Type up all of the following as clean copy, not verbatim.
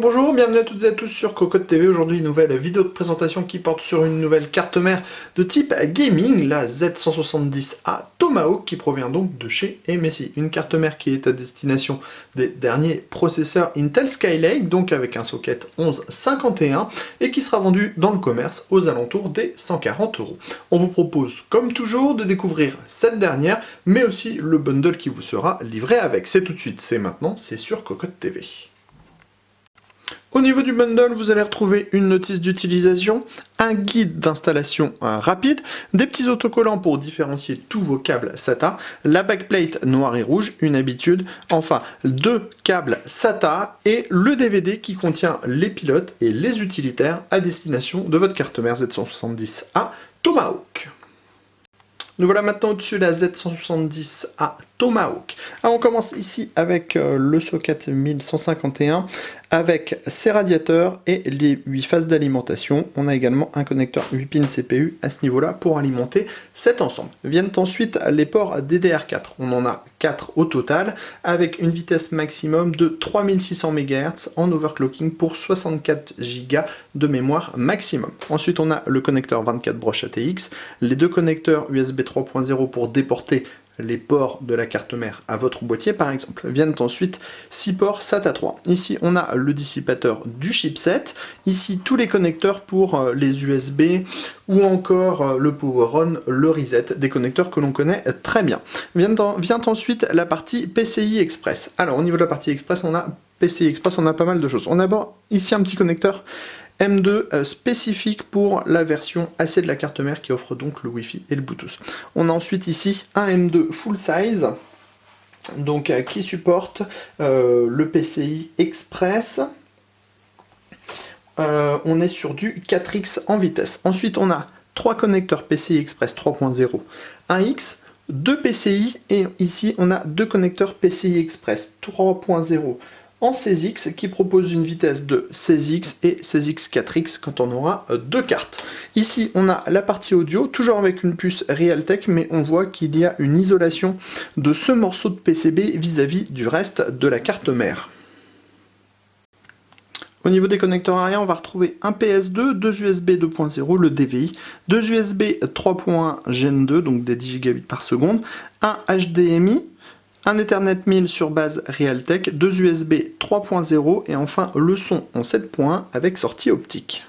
Bonjour, bienvenue à toutes et à tous sur Cocotte TV. Aujourd'hui, une nouvelle vidéo de présentation qui porte sur une nouvelle carte mère de type gaming, la Z170A Tomahawk, qui provient donc de chez MSI. Une carte mère qui est à destination des derniers processeurs Intel Skylake, donc avec un socket 1151, et qui sera vendue dans le commerce aux alentours des 140 €. On vous propose, comme toujours, de découvrir cette dernière, mais aussi le bundle qui vous sera livré avec. C'est tout de suite, c'est maintenant, c'est sur Cocotte TV. Au niveau du bundle, vous allez retrouver une notice d'utilisation, un guide d'installation rapide, des petits autocollants pour différencier tous vos câbles SATA, la backplate noire et rouge, une habitude, enfin 2 câbles SATA et le DVD qui contient les pilotes et les utilitaires à destination de votre carte mère Z170A Tomahawk. Nous voilà maintenant au-dessus de la Z170A Tomahawk. Alors on commence ici avec le socket 1151 avec ses radiateurs et les 8 phases d'alimentation. On a également un connecteur 8 pins CPU à ce niveau-là pour alimenter cet ensemble. Viennent ensuite les ports DDR4. On en a 4 au total avec une vitesse maximum de 3600 MHz en overclocking pour 64 Go de mémoire maximum. Ensuite on a le connecteur 24 broches ATX, les deux connecteurs USB 3.0 pour déporter les ports de la carte mère à votre boîtier par exemple. Viennent ensuite 6 ports SATA 3. Ici on a le dissipateur du chipset, ici tous les connecteurs pour les USB ou encore le power on, le reset, des connecteurs que l'on connaît très bien. Vient ensuite la partie PCI Express. Alors au niveau de la partie Express, on a PCI Express, on a pas mal de choses. On a d'abord ici un petit connecteur M2 spécifique pour la version AC de la carte mère qui offre donc le Wi-Fi et le Bluetooth. On a ensuite ici un M2 full size donc qui supporte le PCI Express. On est sur du 4X en vitesse. Ensuite on a 3 connecteurs PCI Express 3.0, 1X, 2 PCI et ici on a 2 connecteurs PCI Express 3.0 en 16X qui propose une vitesse de 16X et 16X 4X quand on aura 2 cartes. Ici on a la partie audio, toujours avec une puce Realtek, mais on voit qu'il y a une isolation de ce morceau de PCB vis-à-vis du reste de la carte mère. Au niveau des connecteurs arrière, on va retrouver un PS2, 2 USB 2.0, le DVI, 2 USB 3.1 Gen 2, donc des 10 gigabits par seconde, un HDMI, un Ethernet 1000 sur base Realtek, 2 USB 3.0 et enfin le son en 7 points avec sortie optique.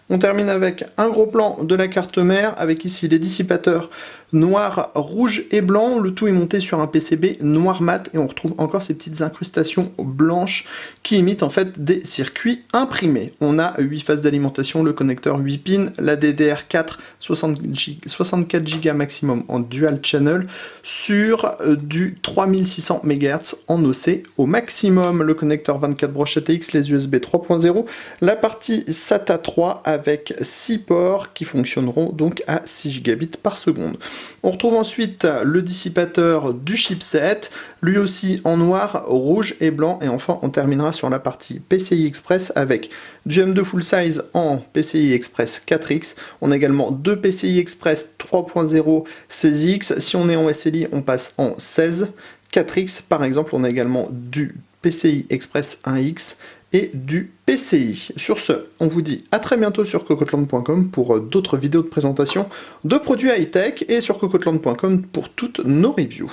On termine avec un gros plan de la carte mère avec ici les dissipateurs noir, rouge et blanc. Le tout est monté sur un PCB noir mat et on retrouve encore ces petites incrustations blanches qui imitent en fait des circuits imprimés. On a 8 phases d'alimentation, le connecteur 8 pins, la DDR4 64 Go maximum en dual channel sur du 3600 MHz en OC au maximum, le connecteur 24 broches ATX, les USB 3.0, la partie SATA 3 avec 6 ports qui fonctionneront donc à 6 gigabits par seconde. On retrouve ensuite le dissipateur du chipset, lui aussi en noir, rouge et blanc, et enfin on terminera sur la partie PCI Express avec du M2 full size en PCI Express 4X, on a également 2 PCI Express 3.0 16X, si on est en SLI on passe en 16, 4X par exemple, on a également du PCI Express 1X et du PCI. Sur ce, on vous dit à très bientôt sur cocotland.com pour d'autres vidéos de présentation de produits high-tech et sur cocotland.com pour toutes nos reviews.